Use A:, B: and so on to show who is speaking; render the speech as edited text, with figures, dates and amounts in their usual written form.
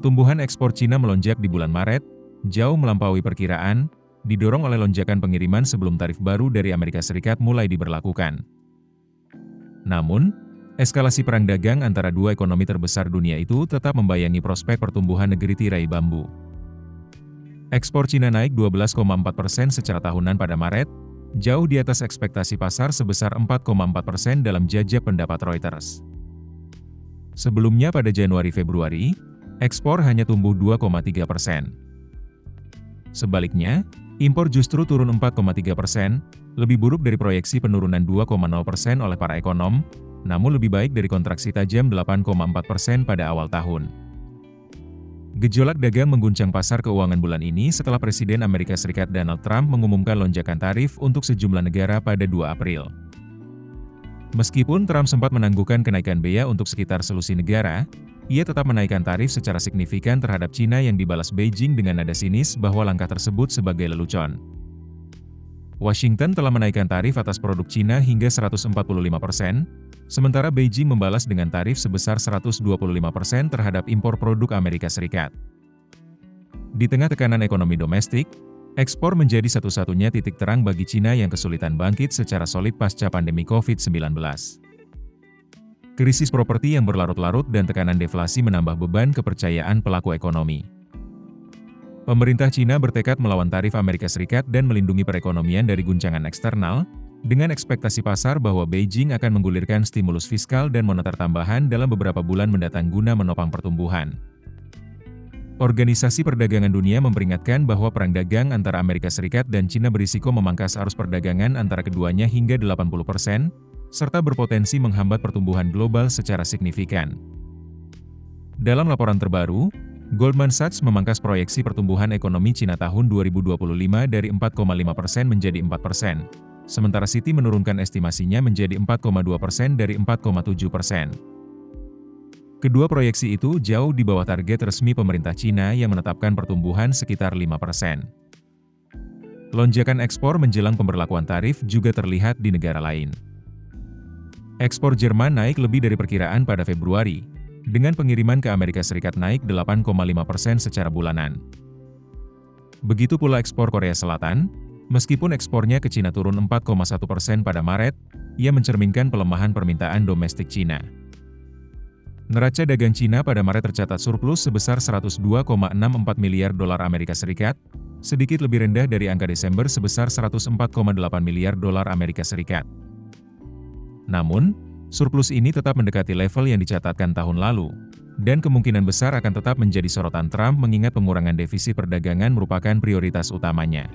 A: Pertumbuhan ekspor Cina melonjak di bulan Maret, jauh melampaui perkiraan, didorong oleh lonjakan pengiriman sebelum tarif baru dari Amerika Serikat mulai diberlakukan. Namun, eskalasi perang dagang antara dua ekonomi terbesar dunia itu tetap membayangi prospek pertumbuhan negeri tirai bambu. Ekspor Cina naik 12,4% secara tahunan pada Maret, jauh di atas ekspektasi pasar sebesar 4,4% dalam jajak pendapat Reuters. Sebelumnya pada Januari-Februari, ekspor hanya tumbuh 2,3%. Sebaliknya, impor justru turun 4,3%, lebih buruk dari proyeksi penurunan 2,0% oleh para ekonom, namun lebih baik dari kontraksi tajam 8,4% pada awal tahun. Gejolak dagang mengguncang pasar keuangan bulan ini setelah Presiden Amerika Serikat Donald Trump mengumumkan lonjakan tarif untuk sejumlah negara pada 2 April. Meskipun Trump sempat menangguhkan kenaikan bea untuk sekitar selusin negara, ia tetap menaikkan tarif secara signifikan terhadap Cina yang dibalas Beijing dengan nada sinis bahwa langkah tersebut sebagai lelucon. Washington telah menaikkan tarif atas produk Cina hingga 145%, sementara Beijing membalas dengan tarif sebesar 125% terhadap impor produk Amerika Serikat. Di tengah tekanan ekonomi domestik, ekspor menjadi satu-satunya titik terang bagi Cina yang kesulitan bangkit secara solid pasca pandemi COVID-19. Krisis properti yang berlarut-larut dan tekanan deflasi menambah beban kepercayaan pelaku ekonomi. Pemerintah Cina bertekad melawan tarif Amerika Serikat dan melindungi perekonomian dari guncangan eksternal, dengan ekspektasi pasar bahwa Beijing akan menggulirkan stimulus fiskal dan moneter tambahan dalam beberapa bulan mendatang guna menopang pertumbuhan. Organisasi Perdagangan Dunia memperingatkan bahwa perang dagang antara Amerika Serikat dan Cina berisiko memangkas arus perdagangan antara keduanya hingga 80%, serta berpotensi menghambat pertumbuhan global secara signifikan. Dalam laporan terbaru, Goldman Sachs memangkas proyeksi pertumbuhan ekonomi Cina tahun 2025 dari 4,5% menjadi 4%, sementara Citi menurunkan estimasinya menjadi 4,2% dari 4,7%. Kedua proyeksi itu jauh di bawah target resmi pemerintah Cina yang menetapkan pertumbuhan sekitar 5%. Lonjakan ekspor menjelang pemberlakuan tarif juga terlihat di negara lain. Ekspor Jerman naik lebih dari perkiraan pada Februari, dengan pengiriman ke Amerika Serikat naik 8,5% secara bulanan. Begitu pula ekspor Korea Selatan, meskipun ekspornya ke Cina turun 4,1% pada Maret, ia mencerminkan pelemahan permintaan domestik Cina. Neraca dagang Cina pada Maret tercatat surplus sebesar 102,64 miliar dolar Amerika Serikat, sedikit lebih rendah dari angka Desember sebesar 104,8 miliar dolar Amerika Serikat. Namun, surplus ini tetap mendekati level yang dicatatkan tahun lalu, dan kemungkinan besar akan tetap menjadi sorotan Trump mengingat pengurangan defisit perdagangan merupakan prioritas utamanya.